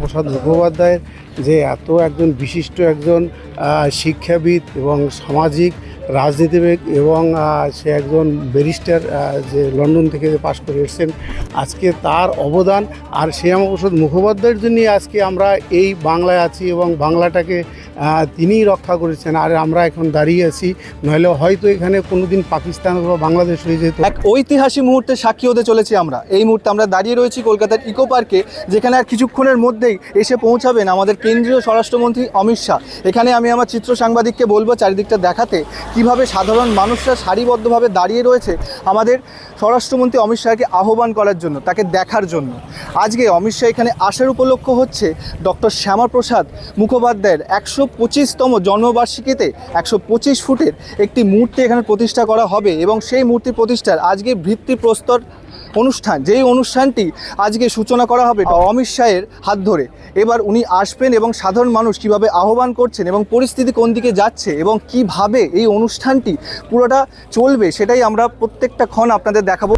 প্রসাদ মুখোপাধ্যায়ের যে এত একজন বিশিষ্ট একজন শিক্ষাবিদ এবং সামাজিক রাজনীতিবিদ এবং সে একজন ব্যারিস্টার যে লন্ডন থেকে পাশ করে এসেছেন, আজকে তার অবদান আর শ্যামাপ্রসাদ মুখোপাধ্যায়ের জন্যই আজকে আমরা এই বাংলায় আছি এবং বাংলাটাকে তিনিই রক্ষা করেছেন আর আমরা এখন দাঁড়িয়ে আছি, নইলে হয়তো এখানে কোনোদিন পাকিস্তান বা বাংলাদেশ হয়ে যেত। এক ঐতিহাসিক মুহূর্তে সাক্ষী হতে চলেছি আমরা। এই মুহূর্তে আমরা দাঁড়িয়ে রয়েছি কলকাতার ইকো পার্কে, যেখানে আর কিছুক্ষণের মধ্যেই এসে পৌঁছাবেন আমাদের কেন্দ্রীয় স্বরাষ্ট্রমন্ত্রী অমিত শাহ। এখানে আমি আমার চিত্র সাংবাদিককে বলবো চারিদিকটা দেখাতে, কিভাবে সাধারণ মানুষরা সারিবদ্ধভাবে দাঁড়িয়ে রয়েছে আমাদের স্বরাষ্ট্রমন্ত্রী অমিত শাহকে আহ্বান করার জন্য, তাকে দেখার জন্য। আজকে অমিত শাহ এখানে আসার উপলক্ষ হচ্ছে ডক্টর শ্যামাপ্রসাদ মুখোপাধ্যায়ের 125তম জন্মবার্ষিকীতে 125 ফুটের একটি মূর্তি এখানে প্রতিষ্ঠা করা হবে এবং সেই মূর্তি প্রতিষ্ঠার আজকে ভিত্তিপ্রস্তর অনুষ্ঠান, যেই অনুষ্ঠানটি আজকে সূচনা করা হবে অমিত শাহের হাত ধরে। এবার উনি আসবেন এবং সাধারণ মানুষ কিভাবে আহ্বান করছেন এবং পরিস্থিতি কোন দিকে যাচ্ছে এবং কিভাবে এই অনুষ্ঠানটি পুরোটা চলবে, সেটাই আমরা প্রত্যেকটা ক্ষণ আপনাদের দেখাবো।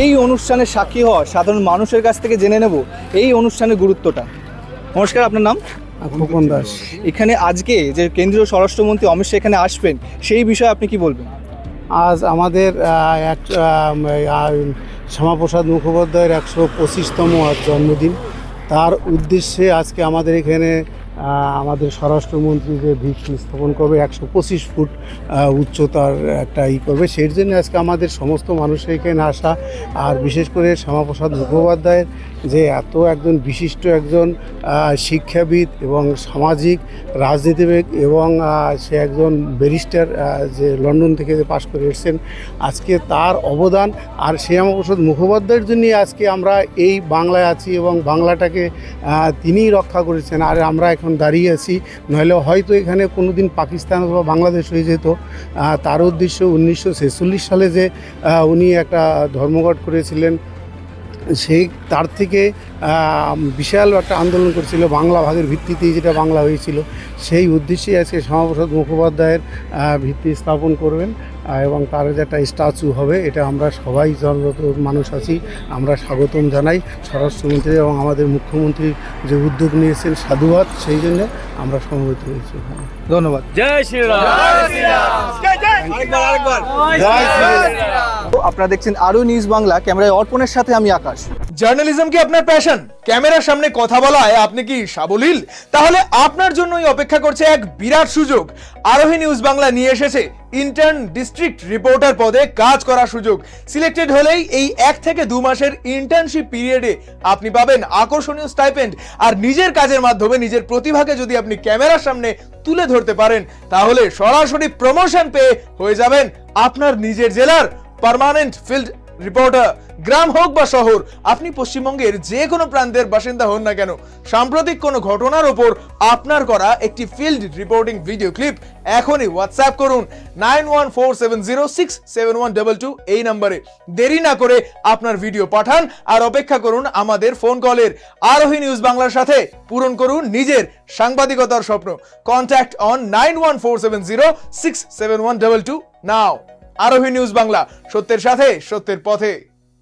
এই অনুষ্ঠানের সাক্ষী হওয়া সাধারণ মানুষের কাছ থেকে জেনে নেব এই অনুষ্ঠানের গুরুত্বটা। নমস্কার, আপনার নাম? খোকন দাস। এখানে আজকে যে কেন্দ্রীয় স্বরাষ্ট্রমন্ত্রী অমিত শাহ এখানে আসবেন, সেই বিষয়ে আপনি কি বলবেন? আজ আমাদের শ্যামাপ্রসাদ মুখোপাধ্যায়ের 125তম জন্মদিন। তার উদ্দেশ্যে আজকে আমাদের এখানে আমাদের স্বরাষ্ট্রমন্ত্রী যে ভিত্তি স্থাপন করবে 125 ফুট উচ্চতার একটা করবে, সেই জন্য আজকে আমাদের সমস্ত মানুষের এখানে আসা। আর বিশেষ করে শ্যামাপ্রসাদ মুখোপাধ্যায়ের যে এত একজন বিশিষ্ট একজন শিক্ষাবিদ এবং সামাজিক রাজনীতিবিদ এবং সে একজন ব্যারিস্টার যে লন্ডন থেকে পাশ করে এসেছেন, আজকে তার অবদান আর শ্যামাপ্রসাদ মুখোপাধ্যায়ের জন্যই আজকে আমরা এই বাংলায় আছি এবং বাংলাটাকে তিনিই রক্ষা করেছেন আর আমরা এখন দাঁড়িয়ে আছি, নইলে হয়তো এখানে কোনোদিন পাকিস্তান বা বাংলাদেশ হয়ে যেত। তার উদ্দেশ্য 1946 সালে যে উনি একটা ধর্মঘট করেছিলেন, সেই তার থেকে বিশাল একটা আন্দোলন করেছিল বাংলা ভাগের ভিত্তিতেই, যেটা বাংলা হয়েছিল। সেই উদ্দেশ্যেই আজকে শ্যামাপ্রসাদ মুখোপাধ্যায়ের ভিত্তি স্থাপন করবেন এবং তার যে একটা স্ট্যাচু হবে, এটা আমরা সবাই যত মানুষ আছি আমরা স্বাগতম জানাই। স্বরাষ্ট্রমন্ত্রী এবং আমাদের মুখ্যমন্ত্রী যে উদ্যোগ নিয়েছেন, সাধুবাদ, সেই জন্য আমরা সমবেত হয়েছি। ধন্যবাদ। জয় শ্রীরাম। আপনারা দেখছেন আরো নিউজ বাংলা, ক্যামেরায় অর্পণের সাথে আমি আকাশ। জার্নালিজম কি আপনার প্যাশন? ক্যামেরার সামনে কথা বলায় আপনি কি সাবলীল? তাহলে আপনার জন্যই অপেক্ষা করছে এক বিরাট সুযোগ। আরোহী নিউজ বাংলা নিয়ে এসেছে ইন্টার্ন ডিস্ট্রিক্ট রিপোর্টার পদে কাজ করার সুযোগ। সিলেক্টেড হলেই এই 1 থেকে 2 মাসের ইন্টার্নশিপ পিরিয়ডে আপনি পাবেন আকর্ষণীয় স্টাইপেন্ড। আর নিজের কাজের মাধ্যমে নিজের প্রতিভাকে যদি আপনি ক্যামেরার সামনে তুলে ধরতে পারেন, তাহলে সরাসরি প্রমোশন পেয়ে হয়ে যাবেন আপনার নিজের জেলার পার্মানেন্ট ফিল্ড রিপোর্টার। গ্রাম হোক বা শহর, আপনি পশ্চিমবঙ্গের যে কোনো প্রান্তের বাসিন্দা হন না কেন, সাম্প্রতিক কোনো ঘটনার ওপর আপনার করা একটি ফিল্ড রিপোর্টিং ভিডিও ক্লিপ এখনই হোয়াটসঅ্যাপ করুন 9147067122 এই নম্বরে। দেরি না করে আপনার ভিডিও পাঠান আর অপেক্ষা করুন আমাদের ফোন কলের। আরোহী নিউজ বাংলার সাথে পূরণ করুন নিজের সাংবাদিকতার স্বপ্ন। কন্ট্যাক্ট অন 9147067122 নাও। আরোহী নিউজ বাংলা, সত্যের সাথে সত্যের পথে।